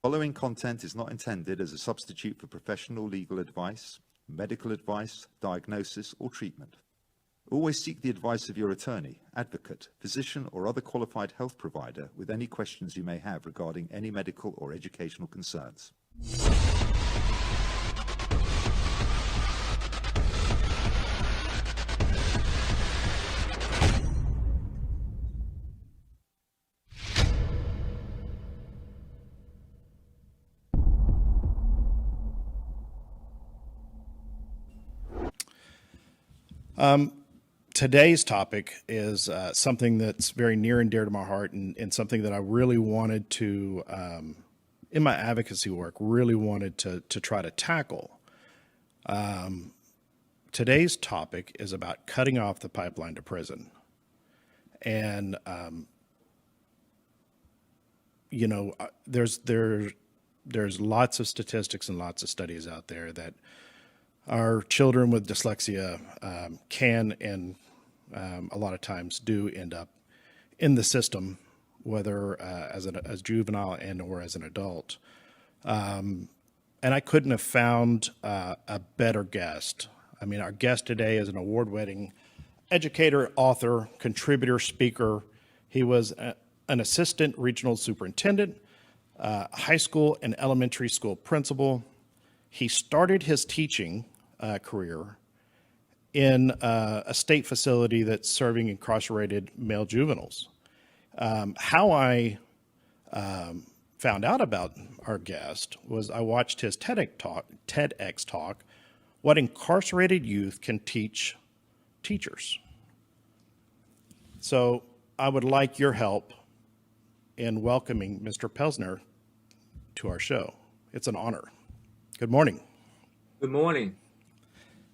following content is not intended as a substitute for professional legal advice, medical advice, diagnosis, or treatment. Always seek the advice of your attorney, advocate, physician, or other qualified health provider with any questions you may have regarding any medical or educational concerns. Today's topic is something that's very near and dear to my heart, and something that I really wanted to, in my advocacy work, really wanted to try to tackle. Today's topic is about cutting off the pipeline to prison. And, there's lots of statistics and lots of studies out there that our children with dyslexia can and a lot of times do end up in the system, whether as juvenile and or as an adult. And I couldn't have found a better guest. I mean, our guest today is an award-winning educator, author, contributor, speaker. He was an assistant regional superintendent, high school and elementary school principal. He started his teaching career in a state facility that's serving incarcerated male juveniles. How I found out about our guest was I watched his TEDx talk, What Incarcerated Youth Can Teach Teachers. So I would like your help in welcoming Mr. Pelzer to our show. It's an honor. Good morning. Good morning.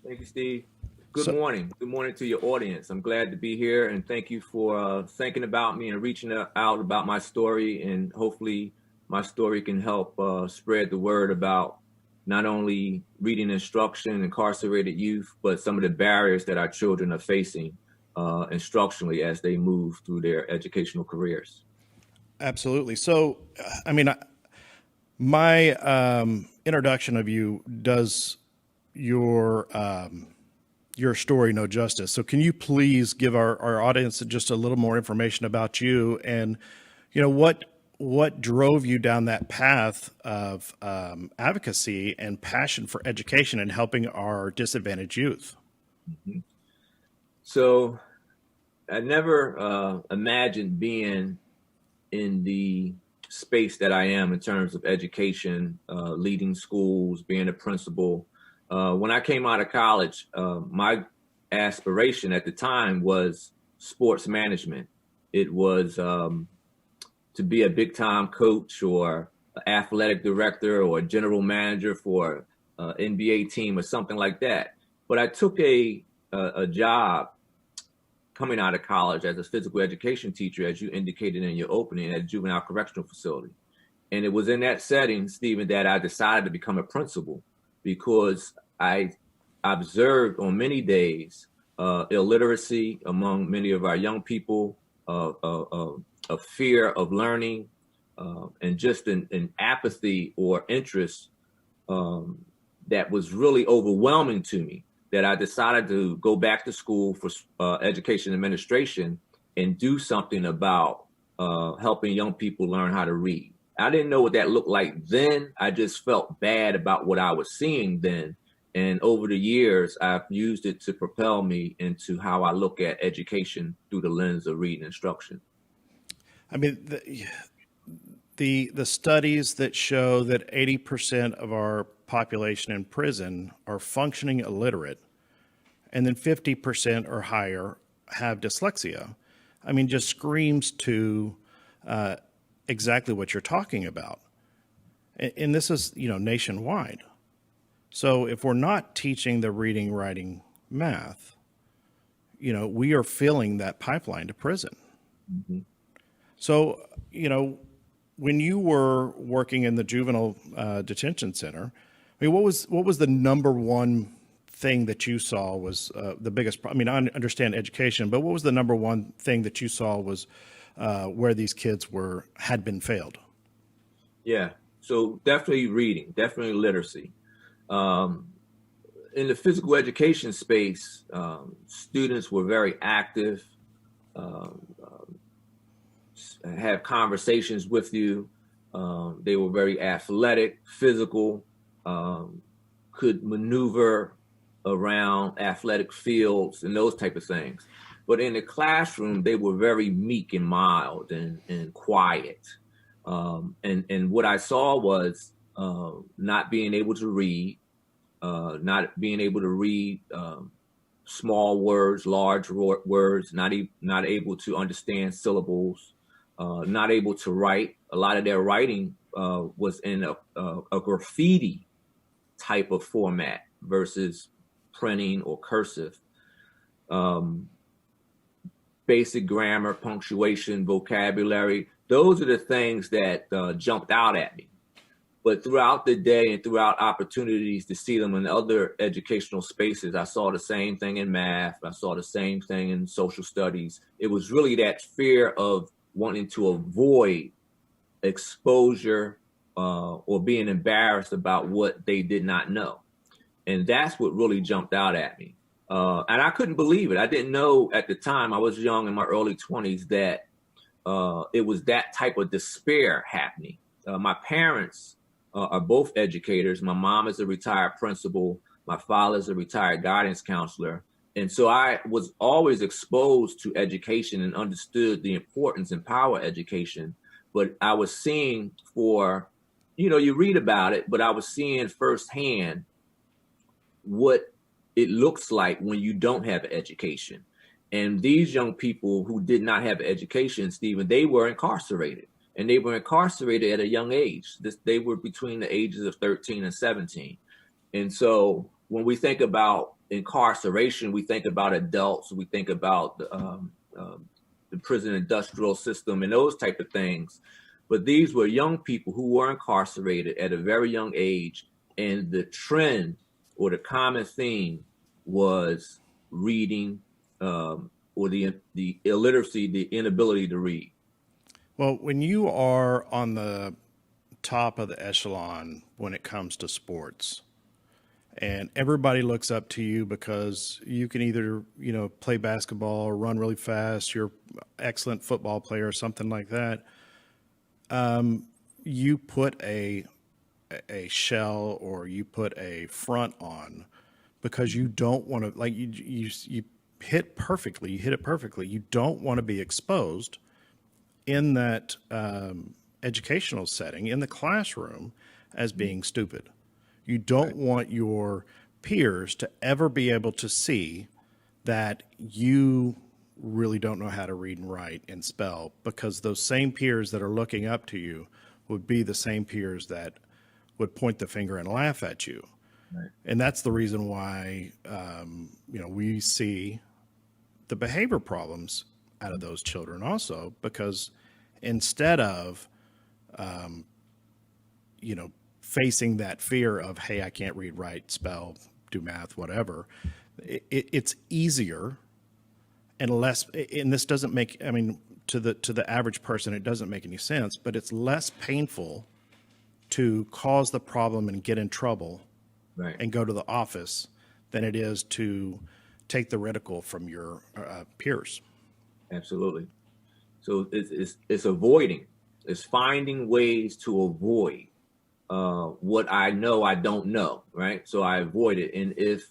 Thank you, Steve. Good morning. Good morning to your audience. I'm glad to be here, and thank you for thinking about me and reaching out about my story. And hopefully my story can help spread the word about not only reading instruction, incarcerated youth, but some of the barriers that our children are facing instructionally as they move through their educational careers. Absolutely. So, I mean, my introduction of you does your story no justice. So can you please give our audience just a little more information about you and, what drove you down that path of advocacy and passion for education and helping our disadvantaged youth? Mm-hmm. So I never imagined being in the space that I am in terms of education, leading schools, being a principal. When I came out of college, my aspiration at the time was sports management. It was to be a big time coach or athletic director or general manager for an NBA team or something like that. But I took a job coming out of college as a physical education teacher, as you indicated in your opening, at a juvenile correctional facility. And it was in that setting, Stephen, that I decided to become a principal, because I observed on many days illiteracy among many of our young people, a fear of learning, and just an apathy or interest that was really overwhelming to me, that I decided to go back to school for education administration and do something about helping young people learn how to read. I didn't know what that looked like then. I just felt bad about what I was seeing then. And over the years, I've used it to propel me into how I look at education through the lens of reading instruction. I mean, the studies that show that 80% of our population in prison are functioning illiterate, and then 50% or higher have dyslexia, I mean, just screams to exactly what you're talking about. And this is, nationwide. So if we're not teaching the reading, writing, math, we are filling that pipeline to prison. Mm-hmm. So, when you were working in the juvenile detention center, I mean, what was the number one thing that you saw was the biggest problem? I mean, I understand education, but what was the number one thing that you saw was where these kids had been failed? Yeah. So definitely reading, definitely literacy. In the physical education space, students were very active, have conversations with you. They were very athletic, physical, could maneuver around athletic fields and those type of things. But in the classroom, they were very meek and mild and quiet. And what I saw was not being able to read, small words, large words, not able to understand syllables, not able to write. A lot of their writing was in a graffiti type of format versus printing or cursive. Basic grammar, punctuation, vocabulary, those are the things that jumped out at me. But throughout the day and throughout opportunities to see them in other educational spaces, I saw the same thing in math. I saw the same thing in social studies. It was really that fear of wanting to avoid exposure or being embarrassed about what they did not know. And that's what really jumped out at me. And I couldn't believe it. I didn't know at the time, I was young in my early 20s, that it was that type of despair happening. My parents are both educators. My mom is a retired principal. My father is a retired guidance counselor. And so I was always exposed to education and understood the importance in power education. But I was seeing you read about it, but I was seeing firsthand what it looks like when you don't have an education. And these young people who did not have an education, Stephen, they were incarcerated. And they were incarcerated at a young age. They were between the ages of 13 and 17. And so when we think about incarceration, we think about adults, we think about the prison industrial system and those type of things. But these were young people who were incarcerated at a very young age. And the trend or the common theme was reading or the illiteracy, the inability to read. Well, when you are on the top of the echelon when it comes to sports, and everybody looks up to you because you can either, play basketball or run really fast, you're an excellent football player or something like that, you put a shell or you put a front on because you don't want to, like you hit it perfectly. You don't want to be exposed in that educational setting, in the classroom, as being stupid. You don't want your peers to ever be able to see that you really don't know how to read and write and spell, because those same peers that are looking up to you would be the same peers that would point the finger and laugh at you. Right. And that's the reason why, we see the behavior problems out of those children also, because instead of, facing that fear of, hey, I can't read, write, spell, do math, whatever, it's easier and less, and this doesn't make, to the average person, it doesn't make any sense, but it's less painful to cause the problem and get in trouble, right, and go to the office than it is to take the ridicule from your peers. Absolutely. So it's avoiding, it's finding ways to avoid what I know I don't know, right? So I avoid it. And if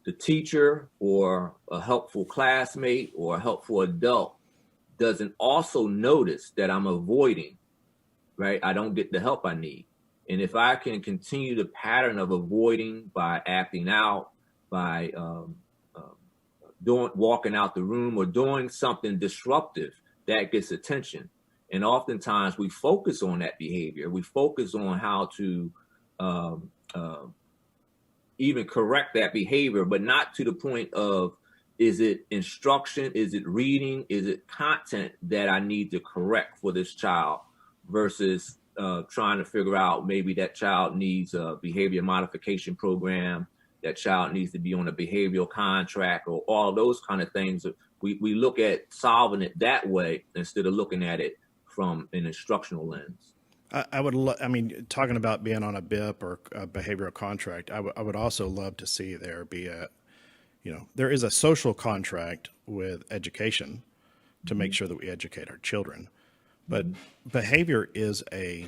the teacher or a helpful classmate or a helpful adult doesn't also notice that I'm avoiding, right, I don't get the help I need. And if I can continue the pattern of avoiding by acting out, by walking out the room or doing something disruptive, that gets attention. And oftentimes we focus on that behavior. We focus on how to even correct that behavior, but not to the point of, is it instruction? Is it reading? Is it content that I need to correct for this child versus trying to figure out maybe that child needs a behavior modification program, that child needs to be on a behavioral contract, or all those kind of things. We look at solving it that way instead of looking at it from an instructional lens. I would, I mean, talking about being on a BIP or a behavioral contract, I would also love to see there be there is a social contract with education to make sure that we educate our children. But behavior is a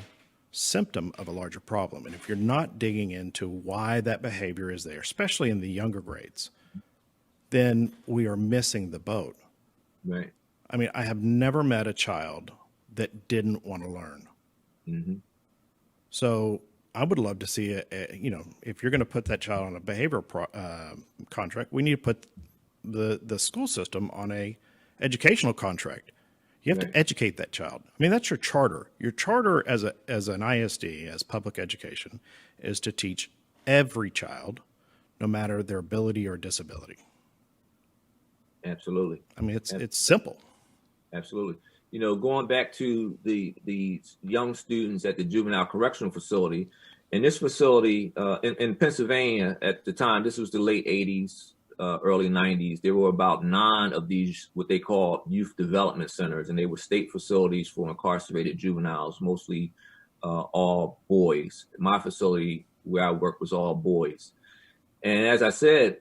symptom of a larger problem. And if you're not digging into why that behavior is there, especially in the younger grades, then we are missing the boat. Right. I mean, I have never met a child that didn't want to learn. Mm-hmm. So I would love to see, if you're going to put that child on a behavioral contract, we need to put the school system on a educational contract. You have to educate that child. I mean, that's your charter. Your charter as an ISD, as public education, is to teach every child, no matter their ability or disability. Absolutely. I mean, it's simple. Absolutely. Going back to the young students at the juvenile correctional facility, in this facility in Pennsylvania at the time, this was the late 80s, early 90s, there were about 9 of these, what they call youth development centers, and they were state facilities for incarcerated juveniles, mostly all boys. My facility where I worked was all boys. And as I said,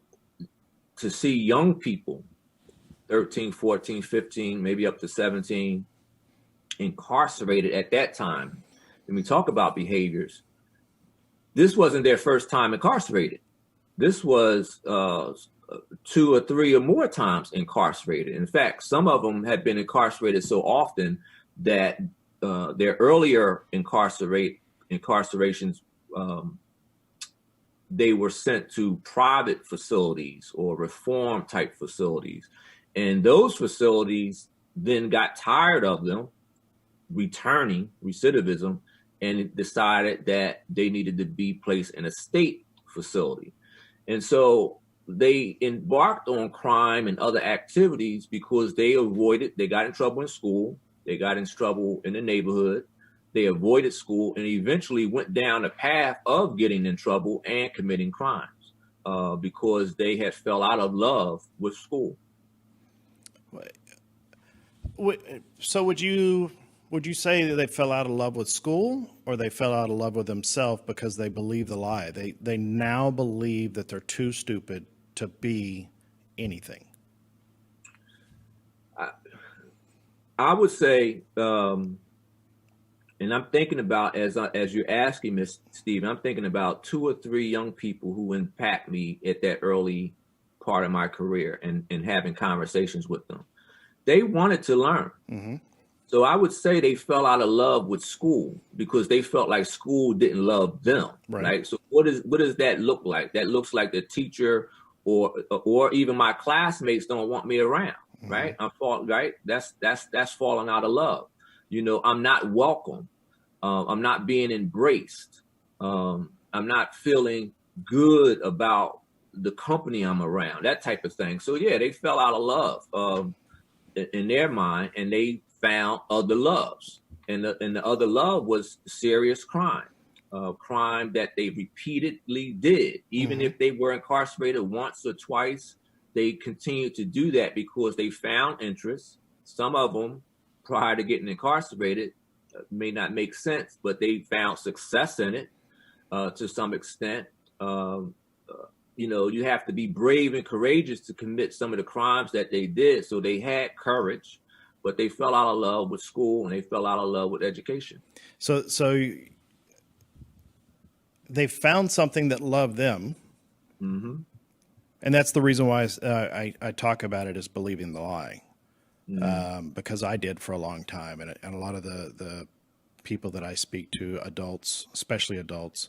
to see young people, 13, 14, 15, maybe up to 17, incarcerated at that time, when we talk about behaviors, this wasn't their first time incarcerated. This was 2 or 3 or more times incarcerated. In fact, some of them had been incarcerated so often that their earlier incarcerations, they were sent to private facilities or reform type facilities. And those facilities then got tired of them returning, recidivism, and decided that they needed to be placed in a state facility. And so they embarked on crime and other activities because they got in trouble in school, they got in trouble in the neighborhood, they avoided school, and eventually went down a path of getting in trouble and committing crimes because they had fell out of love with school. So would you say that they fell out of love with school, or they fell out of love with themselves because they believe the lie? They now believe that they're too stupid to be anything. I would say, and I'm thinking about, as you're asking, Miss Steve, I'm thinking about 2 or 3 young people who impact me at that early part of my career, and having conversations with them. They wanted to learn. Mm-hmm. So I would say they fell out of love with school because they felt like school didn't love them. Right? So what does that look like? That looks like the teacher or even my classmates don't want me around. Mm-hmm. Right? That's falling out of love. I'm not welcome. I'm not being embraced. I'm not feeling good about the company I'm around, that type of thing. So yeah, they fell out of love in their mind, and they found other loves, and the other love was serious crime that they repeatedly did. Even if they were incarcerated once or twice, they continued to do that because they found interest. Some of them, prior to getting incarcerated, may not make sense, but they found success in it to some extent. You have to be brave and courageous to commit some of the crimes that they did. So they had courage, but they fell out of love with school, and they fell out of love with education. So they found something that loved them. Mm-hmm. And that's the reason why I talk about it as believing the lie. Mm-hmm. Because I did for a long time. And a lot of the people that I speak to, adults, especially adults,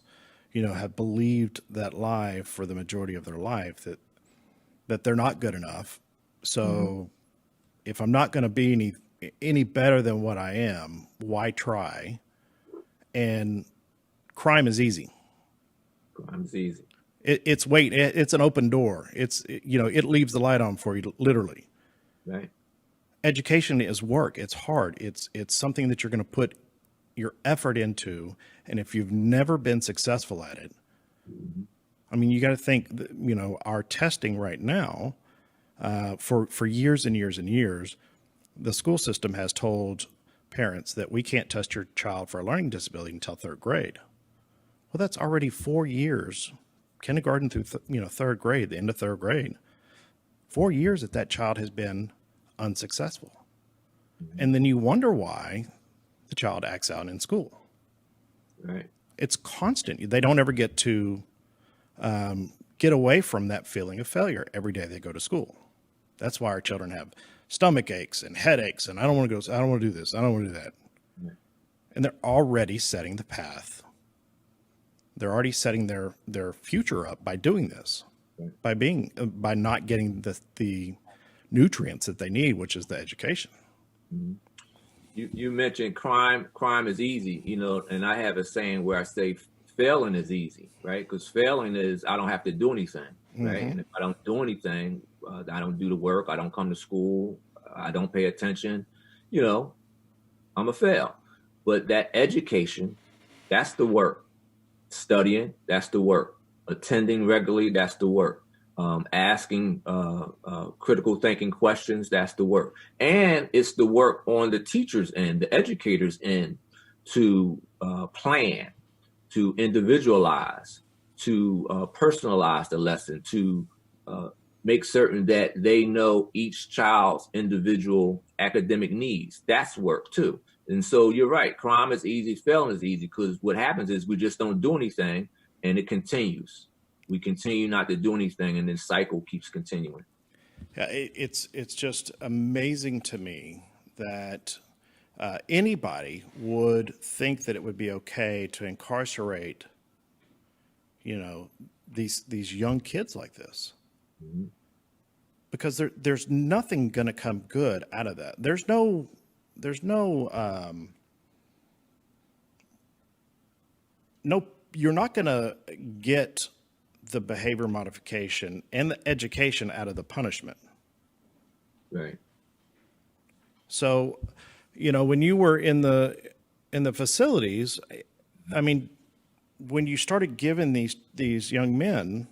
have believed that lie for the majority of their life, that they're not good enough. So if I'm not going to be any better than what I am, why try? And crime is easy. Crime's easy. It's an open door. It leaves the light on for you, literally. Right. Education is work. It's hard. It's something that you're going to put your effort into, and if you've never been successful at it, I mean, you got to think that, our testing right now, for years and years and years, the school system has told parents that we can't test your child for a learning disability until third grade. Well, that's already 4 years, kindergarten through third grade, the end of third grade. 4 years that child has been unsuccessful. And then you wonder why the child acts out in school. Right. It's constant. They don't ever get to get away from that feeling of failure every day they go to school. That's why our children have stomach aches and headaches, and I don't want to go, I don't want to do this, I don't want to do that. Right. And they're already setting the path. They're already setting their future up by doing this, right, by not getting the nutrients that they need, which is the education. Mm-hmm. You mentioned crime. Crime is easy, and I have a saying where I say failing is easy, right? Because failing is I don't have to do anything, right? Mm-hmm. And if I don't do anything, I don't do the work, I don't come to school, I don't pay attention, I'm a fail. But that education, that's the work. Studying, that's the work. Attending regularly, that's the work. Asking critical thinking questions, that's the work. And it's the work on the teacher's end, the educator's end, to plan, to individualize, to personalize the lesson, to make certain that they know each child's individual academic needs. That's work too. And so you're right, crime is easy, failing is easy, because what happens is we just don't do anything and it continues. We continue not to do anything, and this cycle keeps continuing. Yeah, it's just amazing to me that anybody would think that it would be okay to incarcerate, these young kids like this, Mm-hmm. because there's nothing going to come good out of that. There's no you're not going to get the behavior modification and the education out of the punishment. Right. So, when you were in the facilities, I mean, when you started giving these young men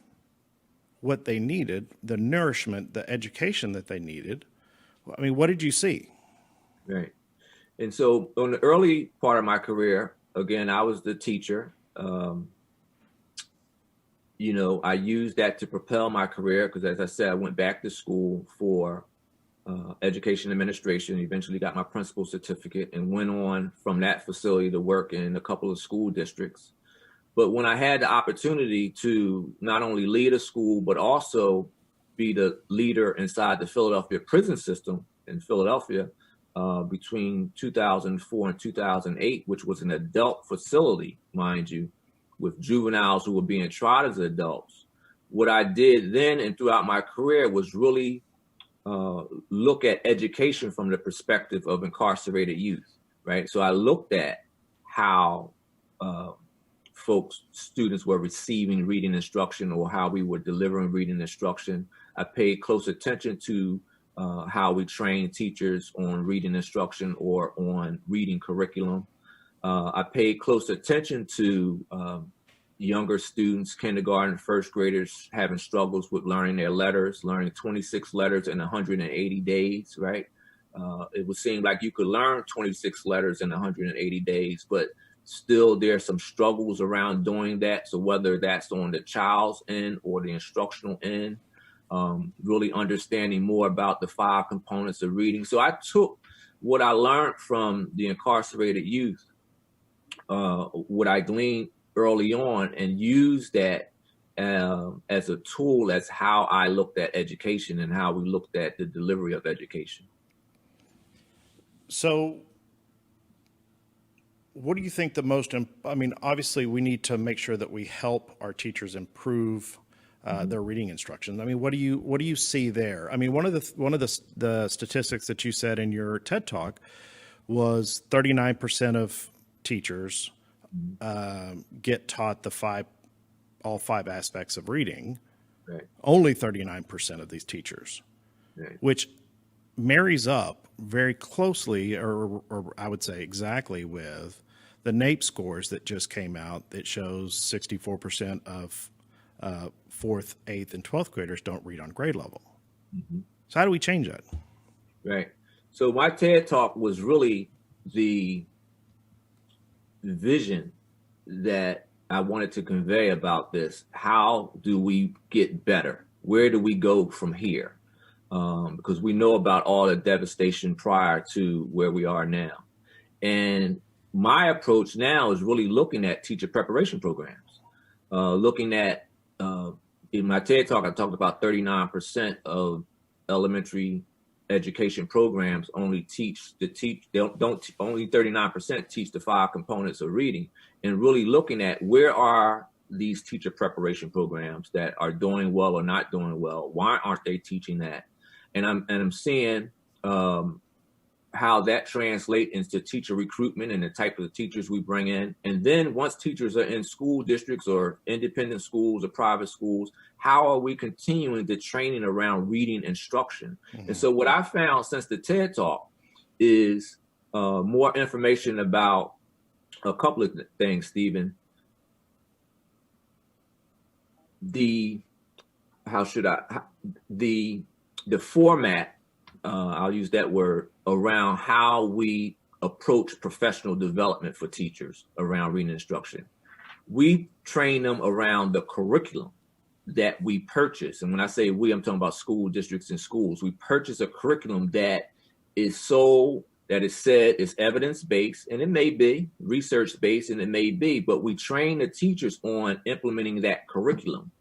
what they needed, the nourishment, the education that they needed, I mean, what did you see? Right. And so on the early part of my career, again, I was the teacher. I used that to propel my career because, as I said, I went back to school for education administration, eventually got my principal certificate, and went on from that facility to work in a couple of school districts. But when I had the opportunity to not only lead a school, but also be the leader inside the Philadelphia prison system in Philadelphia between 2004 and 2008, which was an adult facility, mind you, with juveniles who were being tried as adults. What I did then and throughout my career was really look at education from the perspective of incarcerated youth, right? So I looked at how students were receiving reading instruction or how we were delivering reading instruction. I paid close attention to how we train teachers on reading instruction or on reading curriculum. I paid close attention to younger students, kindergarten, first graders having struggles with learning their letters, learning 26 letters in 180 days, right? It would seem like you could learn 26 letters in 180 days, but still there's some struggles around doing that. So whether that's on the child's end or the instructional end, really understanding more about the 5 components of reading. So I took what I learned from the incarcerated youth, what I gleaned early on, and used that as a tool, as how I looked at education and how we looked at the delivery of education. So what do you think obviously we need to make sure that we help our teachers improve their reading instruction. I mean, what do you see there? I mean, one of the statistics that you said in your TED Talk was 39% of teachers get taught all 5 aspects of reading. Right. Only 39% of these teachers, right, which marries up very closely, or I would say exactly, with the NAEP scores that just came out that shows 64% of 4th, 8th, and 12th graders don't read on grade level. Mm-hmm. So how do we change that? Right. So my TED Talk was really the vision that I wanted to convey about this. How do we get better? Where do we go from here? Because we know about all the devastation prior to where we are now. And my approach now is really looking at teacher preparation programs, looking at, in my TED Talk, I talked about 39% of elementary education programs only only 39% teach the 5 components of reading, and really looking at where are these teacher preparation programs that are doing well or not doing well. Why aren't they teaching that? And I'm seeing how that translates into teacher recruitment and the type of teachers we bring in. And then once teachers are in school districts or independent schools or private schools, how are we continuing the training around reading instruction? Mm-hmm. And so what I found since the TED Talk is more information about a couple of things, Stephen. The format, I'll use that word, around how we approach professional development for teachers around reading instruction. We train them around the curriculum that we purchase. And when I say we, I'm talking about school districts and schools. We purchase a curriculum that is said is evidence-based, and it may be research-based, and it may be, but we train the teachers on implementing that curriculum.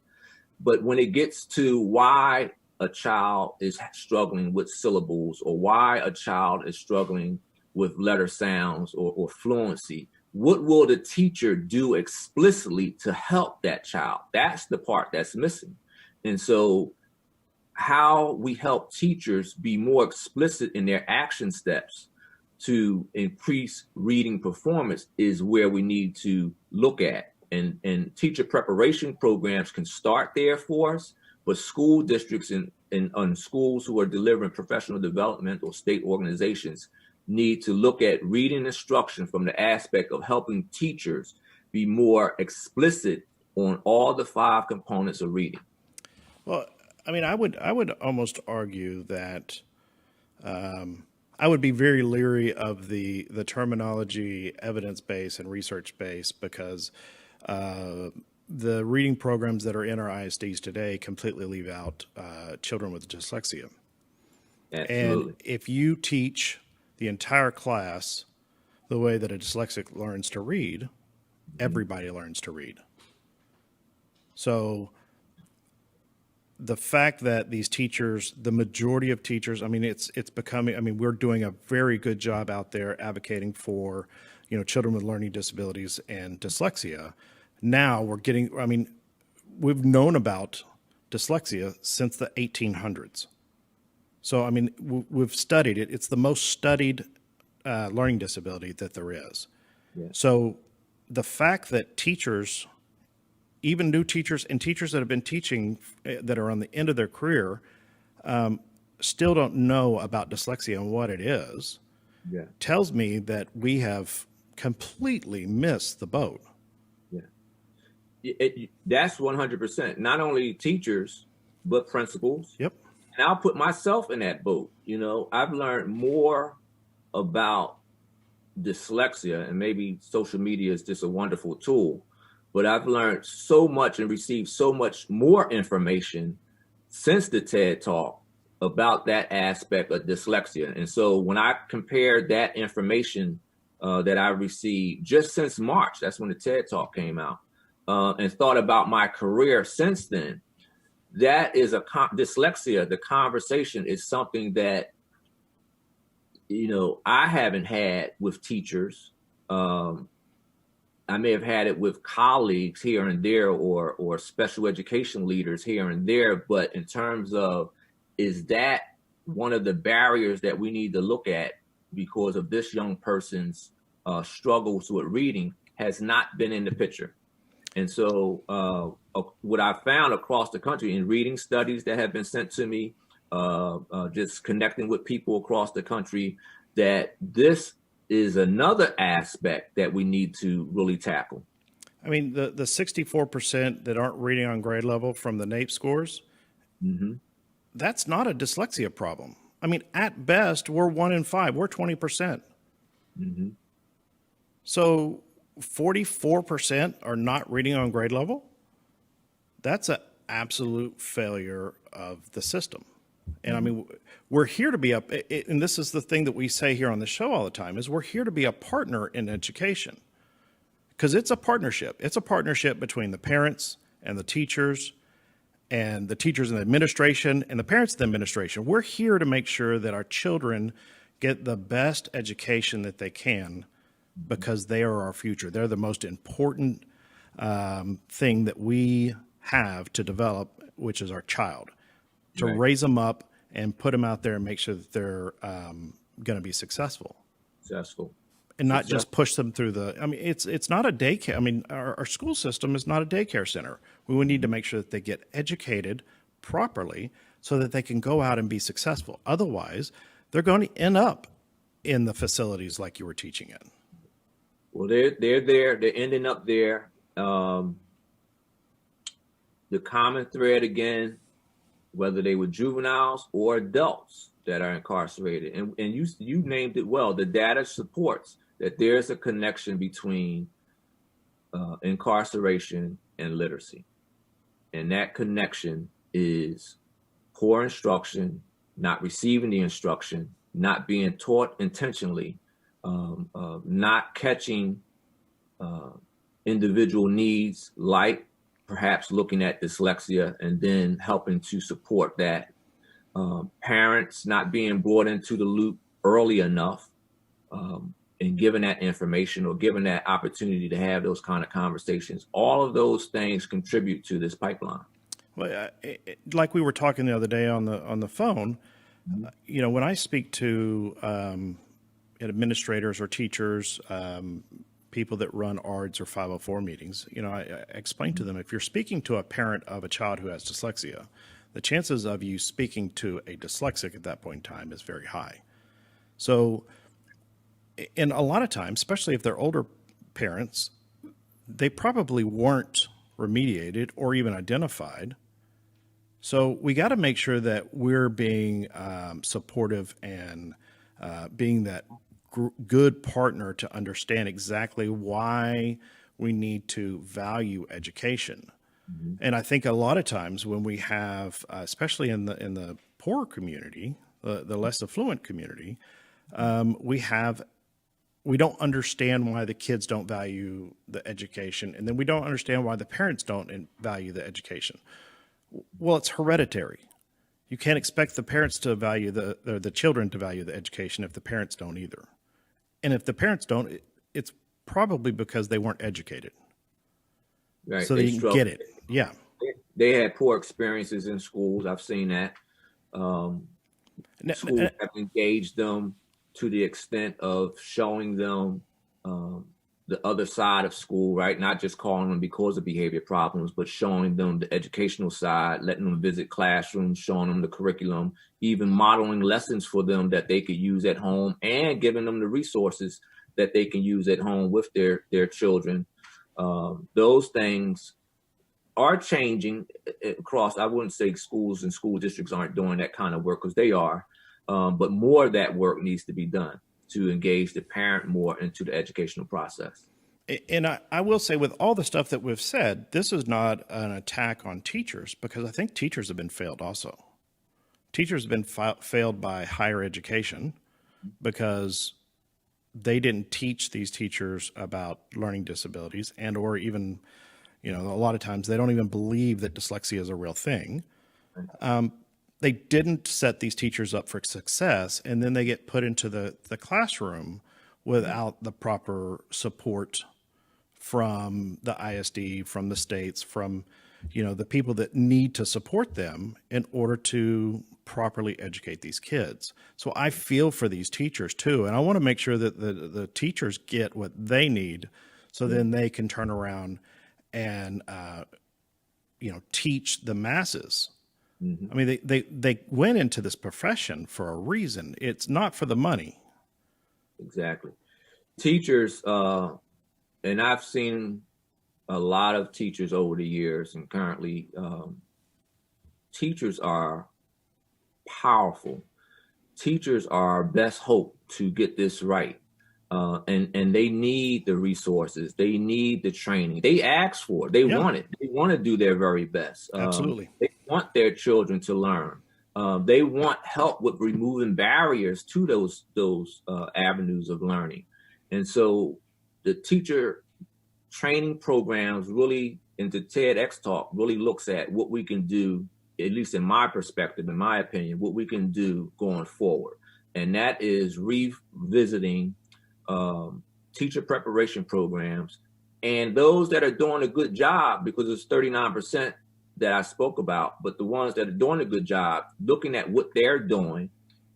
But when it gets to why a child is struggling with syllables, or why a child is struggling with letter sounds or fluency, what will the teacher do explicitly to help that child? That's the part that's missing. And so how we help teachers be more explicit in their action steps to increase reading performance is where we need to look at. And teacher preparation programs can start there for us, but school districts and schools who are delivering professional development or state organizations need to look at reading instruction from the aspect of helping teachers be more explicit on all the 5 components of reading. Well, I mean, I would almost argue that I would be very leery of the terminology evidence-based and research-based, because the reading programs that are in our ISDs today completely leave out children with dyslexia. Absolutely. And if you teach the entire class the way that a dyslexic learns to read, everybody learns to read. So the fact that these teachers, the majority of teachers, I mean, it's becoming, I mean, we're doing a very good job out there advocating for, children with learning disabilities and dyslexia. Now we're getting, I mean, we've known about dyslexia since the 1800s. So, I mean, we've studied it. It's the most studied learning disability that there is. Yeah. So the fact that teachers, even new teachers and teachers that have been teaching that are on the end of their career, still don't know about dyslexia and what it is, tells me that we have completely missed the boat. That's 100%. Not only teachers, but principals. Yep. And I'll put myself in that boat. I've learned more about dyslexia, and maybe social media is just a wonderful tool, but I've learned so much and received so much more information since the TED Talk about that aspect of dyslexia. And so when I compared that information that I received just since March, that's when the TED Talk came out, and thought about my career since then, that is dyslexia. The conversation is something that, I haven't had with teachers. I may have had it with colleagues here and there, or special education leaders here and there. But in terms of, is that one of the barriers that we need to look at because of this young person's struggles with reading, has not been in the picture. And so what I found across the country in reading studies that have been sent to me, just connecting with people across the country, that this is another aspect that we need to really tackle. I mean, the 64% that aren't reading on grade level from the NAEP scores, that's not a dyslexia problem. I mean, at best, we're 1 in 5. We're 20%. Mm-hmm. So 44% are not reading on grade level. That's an absolute failure of the system. And I mean, we're here to be and this is the thing that we say here on the show all the time, is we're here to be a partner in education, because it's a partnership. It's a partnership between the parents and the teachers and the administration and the parents and the administration. We're here to make sure that our children get the best education that they can, because they are our future. They're the most important thing that we have to develop, which is our child, to raise them up and put them out there and make sure that they're going to be successful. And not just push them through it's not a daycare. I mean, our school system is not a daycare center. We would need to make sure that they get educated properly so that they can go out and be successful. Otherwise, they're going to end up in the facilities like you were teaching in. Well, they're there. They're ending up there. The common thread, again, whether they were juveniles or adults that are incarcerated, and you named it well. The data supports that there's a connection between incarceration and literacy, and that connection is poor instruction, not receiving the instruction, not being taught intentionally, not catching individual needs, like perhaps looking at dyslexia and then helping to support that. Parents not being brought into the loop early enough and given that information or given that opportunity to have those kind of conversations. All of those things contribute to this pipeline. Well, like we were talking the other day on the phone, when I speak to administrators or teachers, people that run ARDs or 504 meetings, I explain to them, if you're speaking to a parent of a child who has dyslexia, the chances of you speaking to a dyslexic at that point in time is very high. So, and a lot of times, especially if they're older parents, they probably weren't remediated or even identified. So we got to make sure that we're being supportive and being that good partner to understand exactly why we need to value education. Mm-hmm. And I think a lot of times when we have, especially in the poorer community, the less affluent community, we don't understand why the kids don't value the education, and then we don't understand why the parents don't value the education. Well, it's hereditary. You can't expect the parents to value the children to value the education if the parents don't either. And if the parents don't, it's probably because they weren't educated. Right. So they didn't get it. Yeah. They had poor experiences in schools. I've seen that. Schools have engaged them to the extent of showing them the other side of school, right? Not just calling them because of behavior problems, but showing them the educational side, letting them visit classrooms, showing them the curriculum, even modeling lessons for them that they could use at home, and giving them the resources that they can use at home with their children. Those things are changing across. I wouldn't say schools and school districts aren't doing that kind of work, because they are, but more of that work needs to be done to engage the parent more into the educational process. And I will say, with all the stuff that we've said, this is not an attack on teachers, because I think teachers have been failed also. Teachers have been failed by higher education because they didn't teach these teachers about learning disabilities, and or even, a lot of times they don't even believe that dyslexia is a real thing. They didn't set these teachers up for success, and then they get put into the classroom without the proper support from the ISD, from the states, from, the people that need to support them in order to properly educate these kids. So I feel for these teachers too, and I want to make sure that the teachers get what they need, so then they can turn around and, teach the masses. I mean, they went into this profession for a reason. It's not for the money. Exactly. Teachers, and I've seen a lot of teachers over the years, and currently teachers are powerful. Teachers are our best hope to get this right. And they need the resources. They need the training. They ask for it. They want it. They want to do their very best. Absolutely. They want their children to learn. They want help with removing barriers to those avenues of learning. And so the teacher training programs really, and the TEDx talk really looks at what we can do, at least in my perspective, in my opinion, what we can do going forward. And that is revisiting teacher preparation programs, and those that are doing a good job, because it's 39% that I spoke about, but the ones that are doing a good job, looking at what they're doing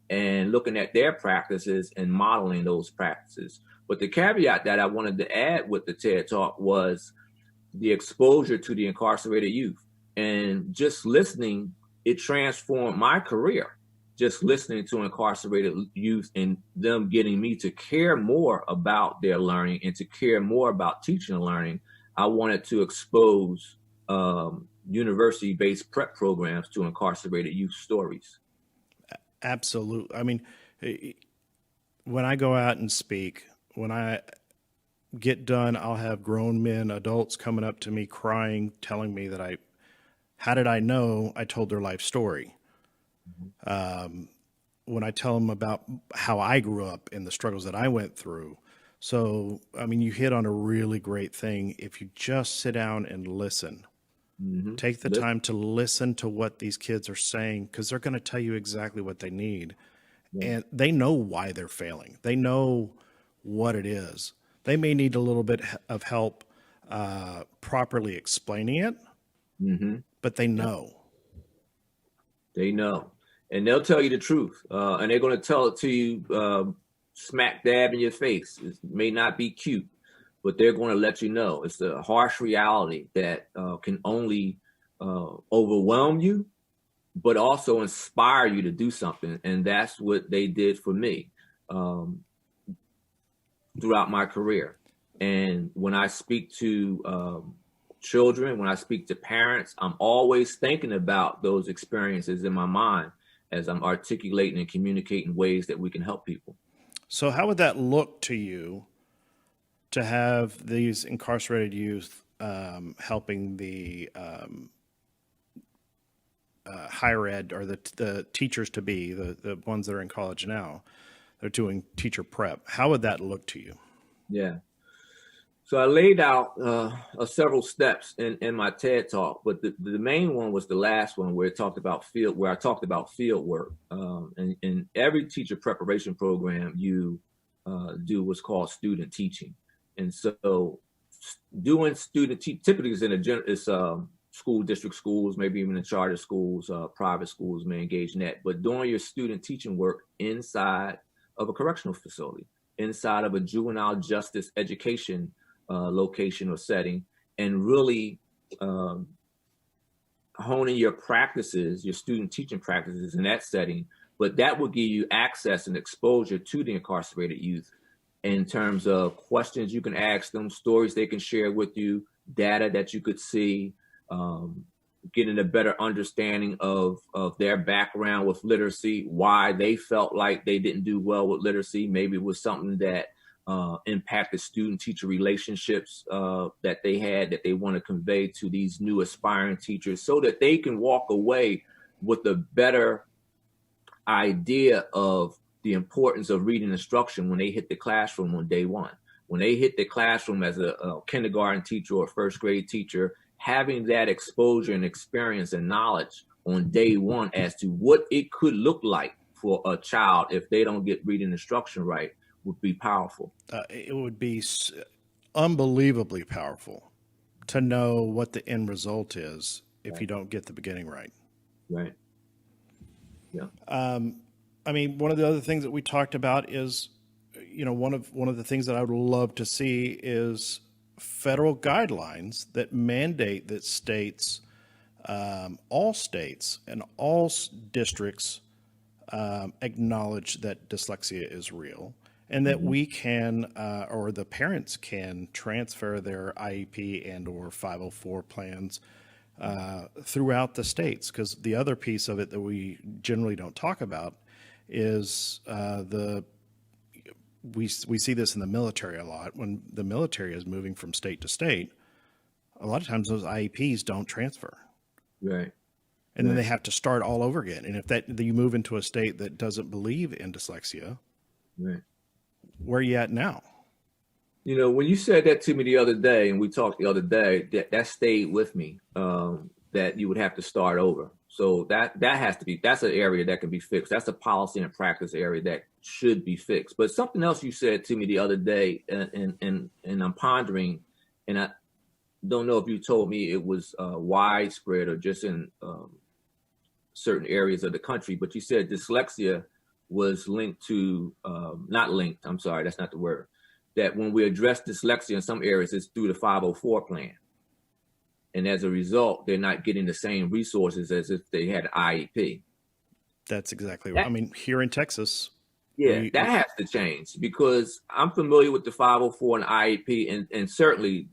and looking at their practices and modeling those practices. But the caveat that I wanted to add with the TED Talk was the exposure to the incarcerated youth. And just listening, it transformed my career. Just listening to incarcerated youth and them getting me to care more about their learning and to care more about teaching and learning, I wanted to expose university-based prep programs to incarcerated youth stories. Absolutely. I mean, when I go out and speak, when I get done, I'll have grown men, adults coming up to me crying, telling me that how did I know? I told their life story. When I tell them about how I grew up and the struggles that I went through. So, I mean, you hit on a really great thing. If you just sit down and listen, take the time to listen to what these kids are saying, because they're going to tell you exactly what they need. And they know why they're failing. They know what it is. They may need a little bit of help properly explaining it, but they know. They know. And they'll tell you the truth. And they're going to tell it to you smack dab in your face. It may not be cute, but they're going to let you know. It's the harsh reality that can only overwhelm you, but also inspire you to do something. And that's what they did for me throughout my career. And when I speak to children, when I speak to parents, I'm always thinking about those experiences in my mind as I'm articulating and communicating ways that we can help people. So how would that look to you to have these incarcerated youth helping the higher ed, or the teachers to be, the ones that are in college now, they're doing teacher prep? How would that look to you? Yeah. So I laid out several steps in my TED Talk, but the main one was the last one where I talked about field work. And in every teacher preparation program, you do what's called student teaching. And so doing student typically is school district schools, maybe even in charter schools, private schools may engage in that, but doing your student teaching work inside of a correctional facility, inside of a juvenile justice education location or setting, and really honing your practices, your student teaching practices in that setting. But that will give you access and exposure to the incarcerated youth in terms of questions you can ask them, stories they can share with you, data that you could see, getting a better understanding of their background with literacy, why they felt like they didn't do well with literacy. Maybe it was something that impacted student-teacher relationships that they had, that they want to convey to these new aspiring teachers, so that they can walk away with a better idea of the importance of reading instruction when they hit the classroom on day one. When they hit the classroom as a kindergarten teacher or first grade teacher, having that exposure and experience and knowledge on day one as to what it could look like for a child if they don't get reading instruction right would be powerful. It would be unbelievably powerful to know what the end result is if you don't get the beginning right. Right. Yeah. I mean, one of the other things that we talked about is, one of the things that I would love to see is federal guidelines that mandate that states, all states and all districts acknowledge that dyslexia is real, and that we can, or the parents can, transfer their IEP and or 504 plans throughout the states. Because the other piece of it that we generally don't talk about is we see this in the military a lot. When the military is moving from state to state, a lot of times those IEPs don't transfer. Right. And then they have to start all over again. And if you move into a state that doesn't believe in dyslexia, right, where are you at now? You know, when you said that to me the other day, and we talked the other day, that stayed with me, that you would have to start over. So that has to be, that's an area that can be fixed. That's a policy and practice area that should be fixed. But something else you said to me the other day, and I'm pondering, and I don't know if you told me it was widespread or just in certain areas of the country, but you said dyslexia was linked to, not linked, I'm sorry, that's not the word, that when we address dyslexia in some areas, it's through the 504 plan. And as a result, they're not getting the same resources as if they had an IEP. That's exactly right. I mean, here in Texas. Yeah, that has to change, because I'm familiar with the 504 and IEP, and certainly,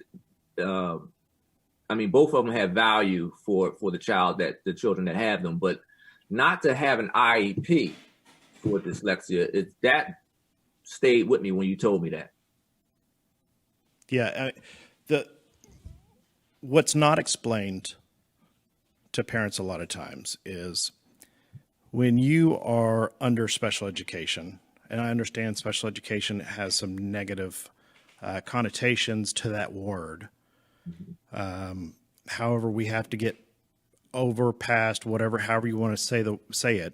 I mean, both of them have value for the children that have them, but not to have an IEP for dyslexia, that stayed with me when you told me that. Yeah, what's not explained to parents a lot of times is when you are under special education, and I understand special education has some negative connotations to that word. However, we have to get past however you want to say it.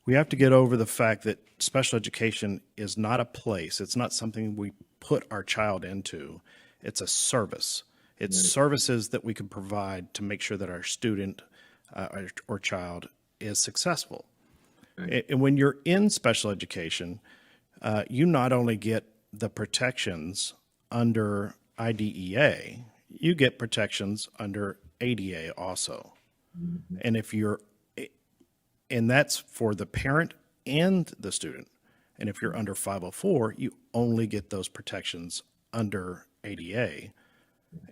We have to get over the fact that special education is not a place. It's not something we put our child into. It's a service. It's services that we can provide to make sure that our student or child is successful. Right. And when you're in special education, you not only get the protections under IDEA, you get protections under ADA also. Mm-hmm. And that's for the parent and the student. And if you're under 504, you only get those protections under ADA.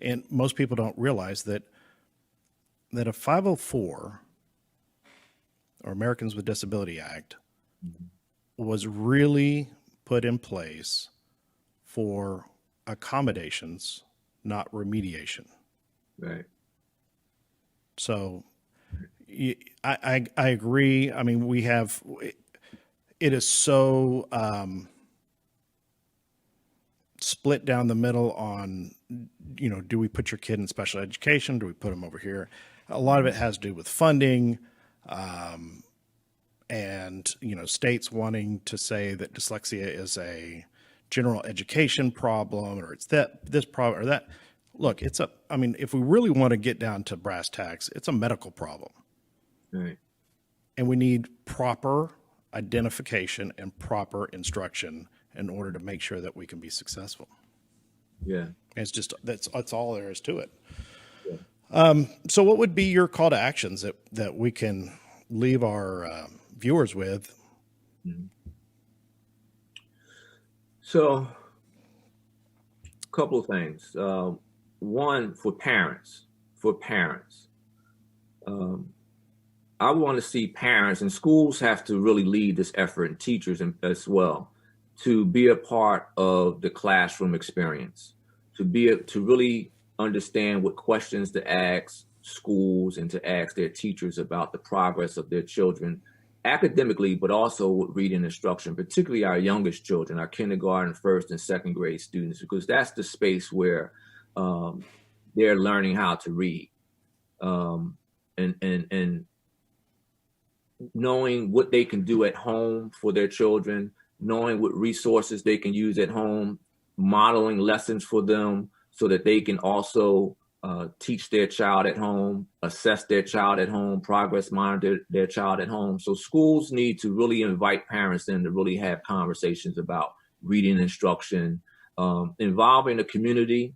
And most people don't realize that a 504 or Americans with Disability Act was really put in place for accommodations, not remediation. Right. So I agree. I mean, it is so split down the middle on, do we put your kid in special education? Do we put them over here? A lot of it has to do with funding, and, states wanting to say that dyslexia is a general education problem, or it's this problem or that. Look, if we really want to get down to brass tacks, it's a medical problem. Right. And we need proper identification and proper instruction in order to make sure that we can be successful. Yeah. And that's all there is to it. Yeah. So what would be your call to actions that we can leave our viewers with? Mm-hmm. So, a couple of things. One, for parents, I want to see parents, and schools have to really lead this effort, and teachers as well, to be a part of the classroom experience, to really understand what questions to ask schools and to ask their teachers about the progress of their children academically, but also with reading instruction, particularly our youngest children, our kindergarten, first and second grade students, because that's the space where they're learning how to read, and knowing what they can do at home for their children, knowing what resources they can use at home, modeling lessons for them so that they can also teach their child at home, assess their child at home, progress monitor their child at home. So schools need to really invite parents in to really have conversations about reading instruction, involving the community,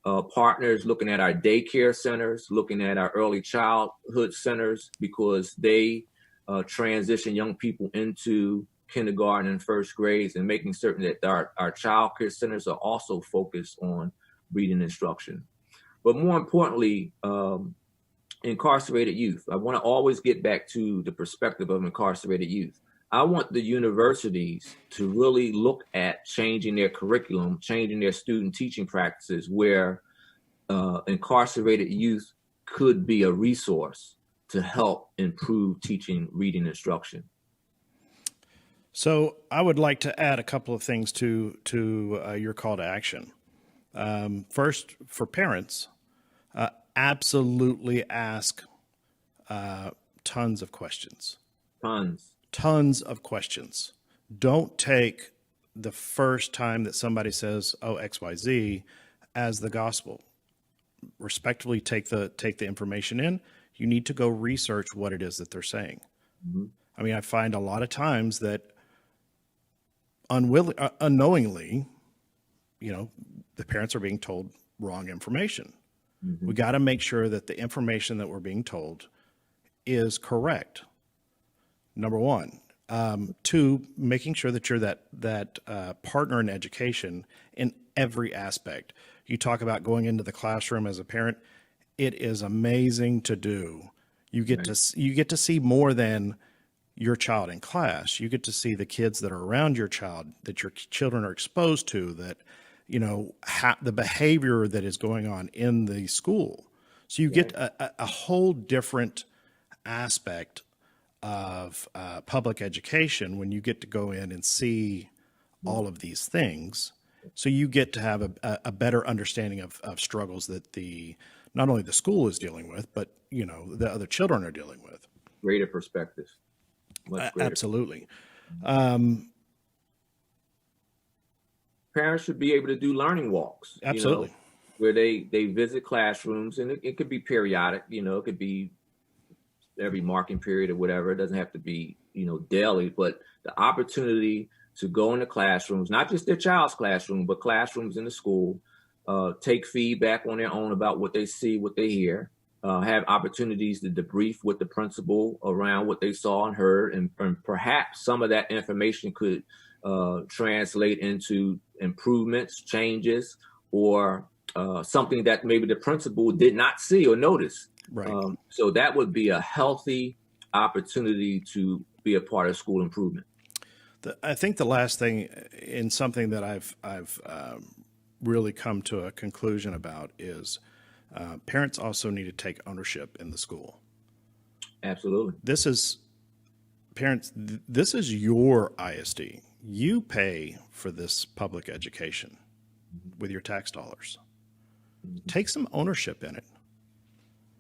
partners, looking at our daycare centers, looking at our early childhood centers, because they transition young people into kindergarten and first grades, and making certain that our child care centers are also focused on reading instruction. But more importantly, incarcerated youth. I want to always get back to the perspective of incarcerated youth. I want the universities to really look at changing their curriculum, changing their student teaching practices, where incarcerated youth could be a resource to help improve teaching reading instruction. So I would like to add a couple of things to your call to action. First, for parents, absolutely ask tons of questions. Tons of questions. Don't take the first time that somebody says, "Oh, XYZ," as the gospel. Respectfully take the information in. You need to go research what it is that they're saying. Mm-hmm. I mean, I find a lot of times that unknowingly, the parents are being told wrong information. Mm-hmm. We got to make sure that the information that we're being told is correct. Number one. Two, making sure that you're that partner in education in every aspect. You talk about going into the classroom as a parent. It is amazing to do. You get to see more than your child in class. You get to see the kids that are around your child, that your children are exposed to, that the behavior that is going on in the school. So you get a whole different aspect of public education when you get to go in and see all of these things. So you get to have a better understanding of struggles that not only the school is dealing with, but the other children are dealing with. Greater perspective. Absolutely. Parents should be able to do learning walks. Absolutely. Where they visit classrooms, and it could be periodic. It could be every marking period or whatever. It doesn't have to be daily, but the opportunity to go into classrooms, not just their child's classroom, but classrooms in the school, take feedback on their own about what they see, what they hear, have opportunities to debrief with the principal around what they saw and heard, and perhaps some of that information could translate into improvements, changes, or something that maybe the principal did not see or notice. Right. So that would be a healthy opportunity to be a part of school improvement. I think the last thing, in something that I've really come to a conclusion about, is parents also need to take ownership in the school. Absolutely. This is your ISD. You pay for this public education with your tax dollars. Take some ownership in it.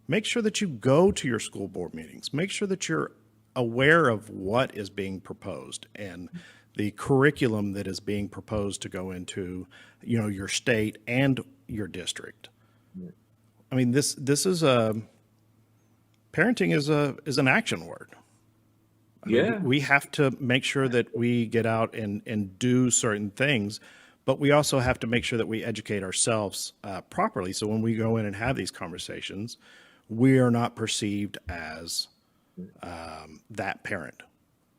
Make sure that you go to your school board meetings. Make sure that you're aware of what is being proposed and the curriculum that is being proposed to go into, your state and your district. I mean, this is parenting is an action word. I mean, we have to make sure that we get out and do certain things, but we also have to make sure that we educate ourselves properly. So when we go in and have these conversations, we are not perceived as that parent.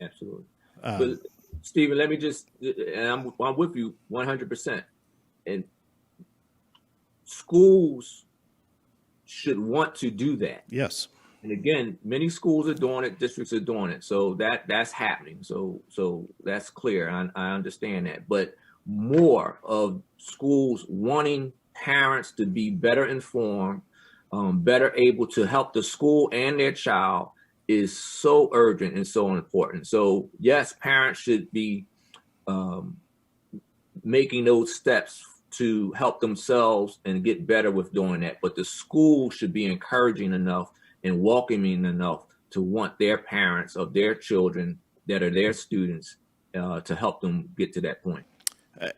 Absolutely. But Stephen, let me just, and I'm with you 100%. And schools should want to do that. Yes. And again, many schools are doing it, districts are doing it. So that's happening. So that's clear. I understand that. But more of schools wanting parents to be better informed, better able to help the school and their child is so urgent and so important. So yes, parents should be making those steps to help themselves and get better with doing that. But the school should be encouraging enough and welcoming enough to want their parents of their children that are their students to help them get to that point.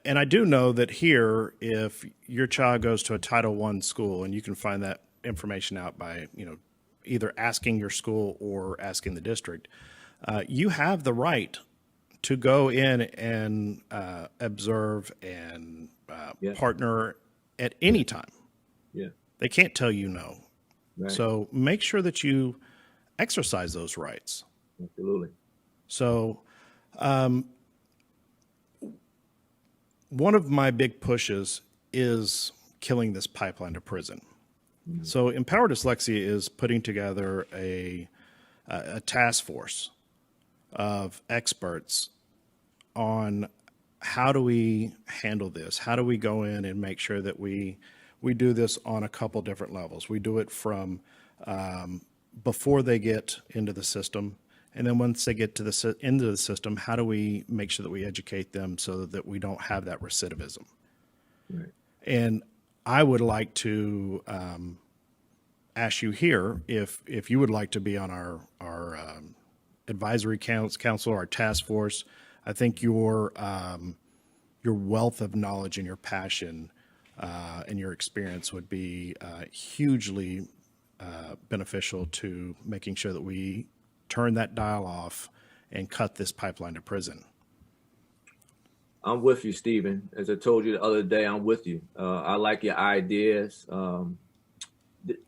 And I do know that here, if your child goes to a Title I school, and you can find that information out by, either asking your school or asking the district, you have the right to go in and observe and partner at any time. Yeah. They can't tell you no. Right. So make sure that you exercise those rights. Absolutely. So one of my big pushes is killing this pipeline to prison. Mm-hmm. So Empower Dyslexia is putting together a task force of experts on how do we handle this? How do we go in and make sure that we do this on a couple different levels? We do it from before they get into the system, and then once they get to into the system, how do we make sure that we educate them so that we don't have that recidivism? Right. And I would like to ask you here if you would like to be on our advisory council, our task force. I think your wealth of knowledge and your passion and your experience would be hugely beneficial to making sure that we turn that dial off and cut this pipeline to prison. I'm with you, Stephen. As I told you the other day, I'm with you. I like your ideas.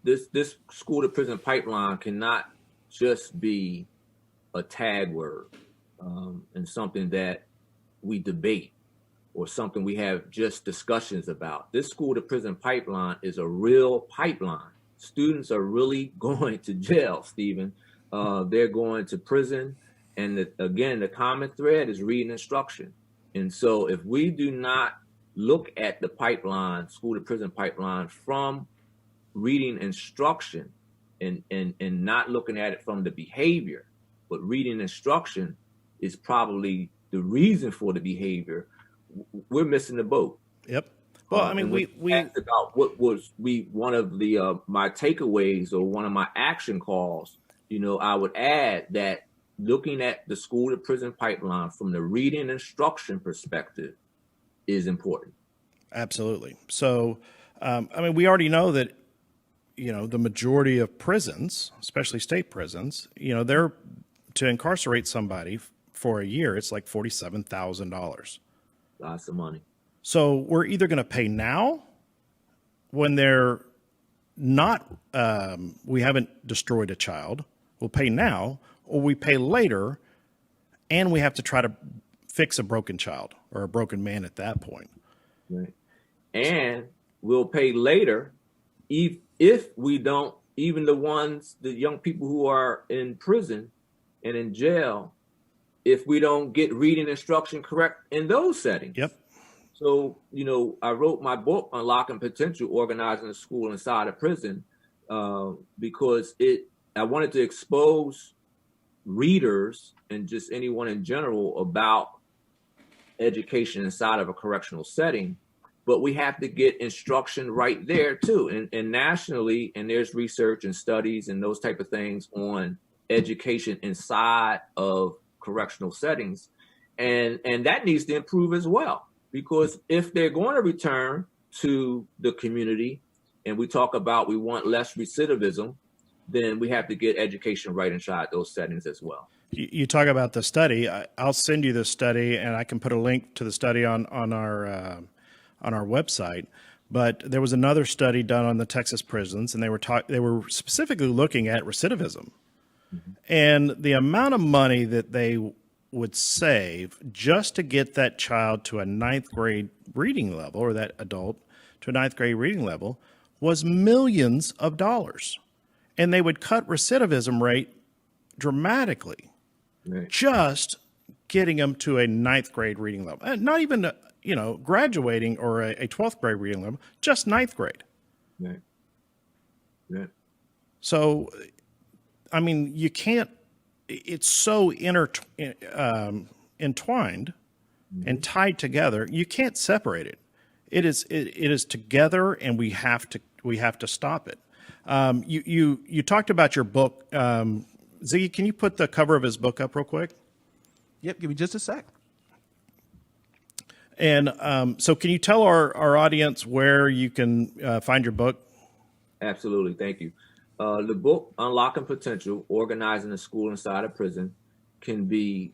This school to prison pipeline cannot just be a tag word and something that we debate or something we have just discussions about. This school to prison pipeline is a real pipeline. Students are really going to jail, Stephen. They're going to prison. And again, the common thread is reading instruction. And so if we do not look at the pipeline, school to prison pipeline, from reading instruction and not looking at it from the behavior, but reading instruction is probably the reason for the behavior, we're missing the boat. Yep. Well, I mean, we asked about what was one of the my takeaways or one of my action calls. I would add that looking at the school to prison pipeline from the reading instruction perspective is important. Absolutely. So, I mean, we already know that, the majority of prisons, especially state prisons, they're to incarcerate somebody for a year, it's like $47,000. Lots of money. So we're either going to pay now when they're not, we haven't destroyed a child, we'll pay now, or we pay later, and we have to try to fix a broken child or a broken man at that point. Right. And we'll pay later if we don't, even the young people who are in prison and in jail, if we don't get reading instruction correct in those settings. Yep. So, I wrote my book, Unlocking Potential, Organizing a School Inside a Prison, because I wanted to expose readers and just anyone in general about education inside of a correctional setting, but we have to get instruction right there too. And nationally, and there's research and studies and those type of things on education inside of correctional settings. And that needs to improve as well, because if they're going to return to the community and we talk about we want less recidivism, then we have to get education right inside those settings as well. You talk about the study. I'll send you the study, and I can put a link to the study on our website. But there was another study done on the Texas prisons, and they were specifically looking at recidivism, mm-hmm. and the amount of money that they would save just to get that child to a 9th grade reading level, or that adult to a 9th grade reading level, was millions of dollars. And they would cut recidivism rate dramatically, right, just getting them to a 9th grade reading level. And not even, graduating or a 12th grade reading level, just 9th grade. Right. Right. So, I mean, you can't, it's so entwined mm-hmm. and tied together. You can't separate it. It is together, and we have to stop it. You talked about your book. Ziggy, can you put the cover of his book up real quick? Yep, give me just a sec. And so can you tell our audience where you can find your book? Absolutely, thank you. The book, Unlocking Potential, Organizing a School Inside a Prison, can be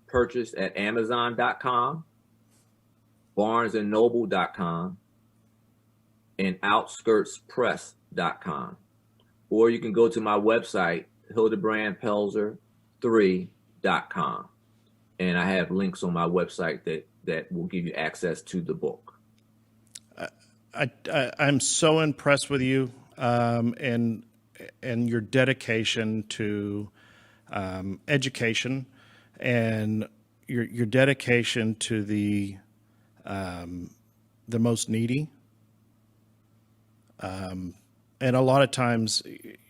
purchased at Amazon.com, BarnesandNoble.com, and OutskirtsPress.com. Or you can go to my website, Hilderbrand Pelzer III.com. And I have links on my website that will give you access to the book. I'm so impressed with you and your dedication to education and your dedication to the most needy. And a lot of times,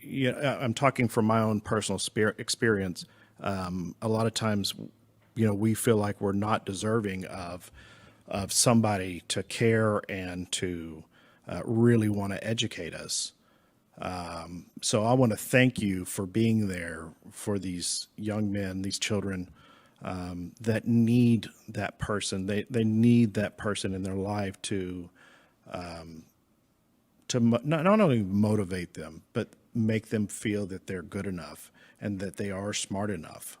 I'm talking from my own personal experience. A lot of times, we feel like we're not deserving of somebody to care and to really want to educate us. So I want to thank you for being there for these young men, these children that need that person. They need that person in their life to not only motivate them, but make them feel that they're good enough and that they are smart enough.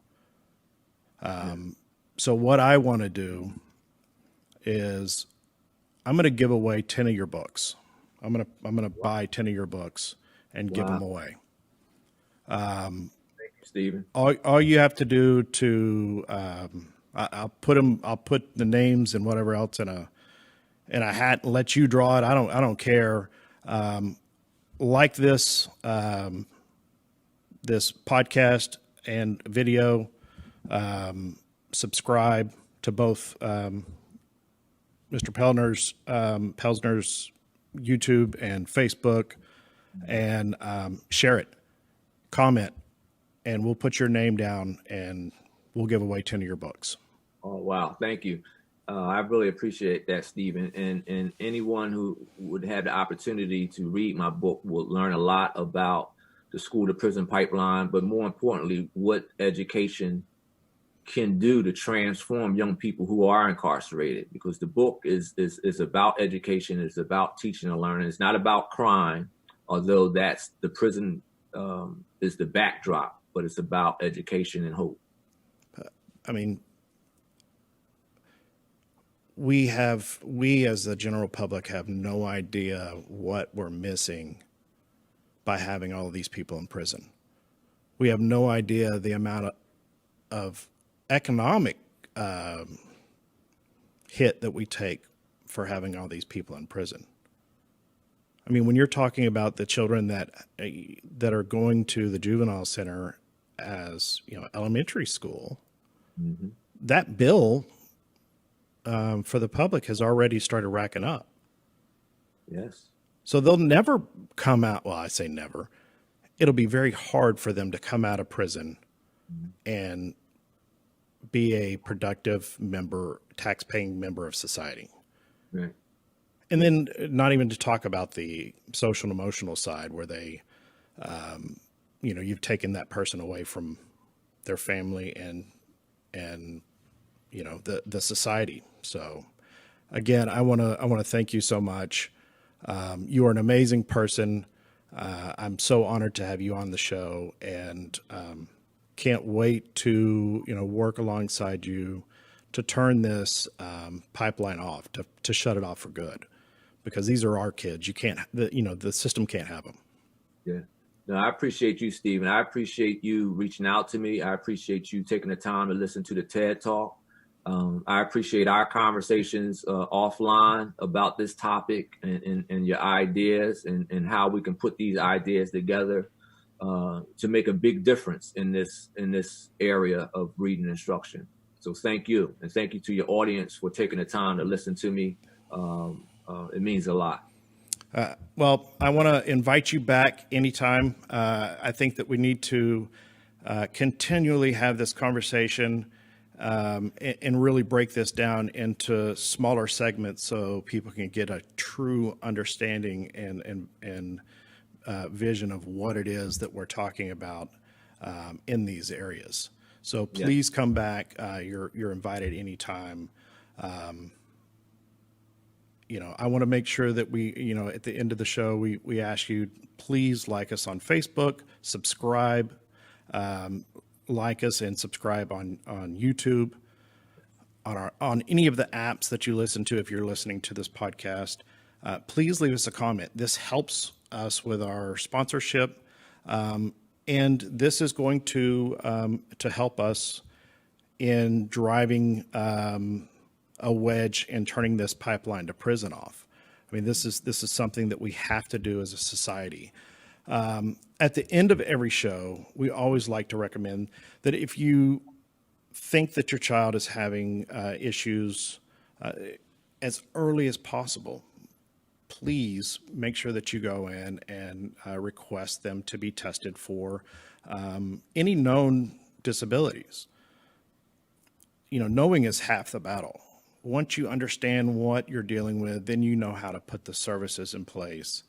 So what I want to do is I'm going to give away 10 of your books. I'm going to buy 10 of your books and give them away. Thank you, Stephen. All you have to do to I'll put the names and whatever else in a hat and let you draw it. I don't care. Like this this podcast and video, subscribe to both Mr. Pelzner's YouTube and Facebook, and share it, comment, and we'll put your name down and we'll give away 10 of your books. Oh, wow. Thank you. I really appreciate that, Stephen. And anyone who would have the opportunity to read my book will learn a lot about the school to prison pipeline, but more importantly, what education can do to transform young people who are incarcerated, because the book is about education. It's about teaching and learning. It's not about crime, although that's the prison is the backdrop, but it's about education and hope. I mean, we as the general public have no idea what we're missing by having all of these people in prison. We have no idea the amount of economic hit that we take for having all these people in prison. I mean, when you're talking about the children that are going to the juvenile center as elementary school, mm-hmm. that bill for the public has already started racking up. Yes. So they'll never come out. Well, I say never. It'll be very hard for them to come out of prison mm-hmm. and be a productive member, tax-paying member of society. Right. And then not even to talk about the social and emotional side where they, you've taken that person away from their family and the society. So again, I want to thank you so much. You are an amazing person. I'm so honored to have you on the show, and can't wait to work alongside you to turn this pipeline off, to shut it off for good, because these are our kids. You can't, the system can't have them. Yeah. No, I appreciate you, Stephen. I appreciate you reaching out to me. I appreciate you taking the time to listen to the TED Talk. I appreciate our conversations offline about this topic and your ideas and how we can put these ideas together to make a big difference in this area of reading instruction. So thank you. And thank you to your audience for taking the time to listen to me. It means a lot. Well, I want to invite you back anytime. I think that we need to continually have this conversation and really break this down into smaller segments so people can get a true understanding and vision of what it is that we're talking about in these areas. So please come back. You're invited anytime. I want to make sure that we, at the end of the show, we ask you, please like us on Facebook, subscribe, like us and subscribe on YouTube, on any of the apps that you listen to. If you're listening to this podcast, please leave us a comment. This helps us with our sponsorship, and this is going to help us in driving a wedge and turning this pipeline to prison off. I mean, this is something that we have to do as a society. At the end of every show, we always like to recommend that if you think that your child is having issues as early as possible, please make sure that you go in and request them to be tested for any known disabilities. Knowing is half the battle. Once you understand what you're dealing with, then you know how to put the services in place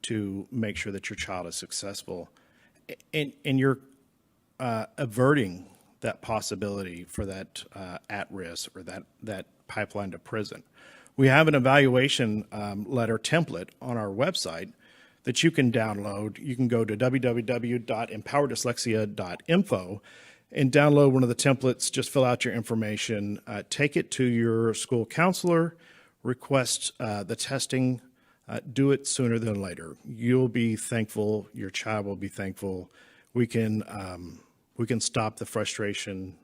to make sure that your child is successful. And you're averting that possibility for that at risk or that pipeline to prison. We have an evaluation letter template on our website that you can download. You can go to www.empowerdyslexia.info and download one of the templates. Just fill out your information, take it to your school counselor, request the testing, do it sooner than later. You'll be thankful. Your child will be thankful. We can stop the frustration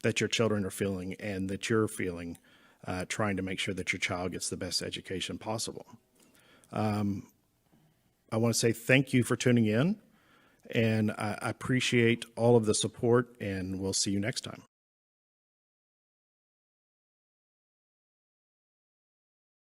that your children are feeling and that you're feeling, trying to make sure that your child gets the best education possible. I want to say thank you for tuning in, and I appreciate all of the support, and we'll see you next time.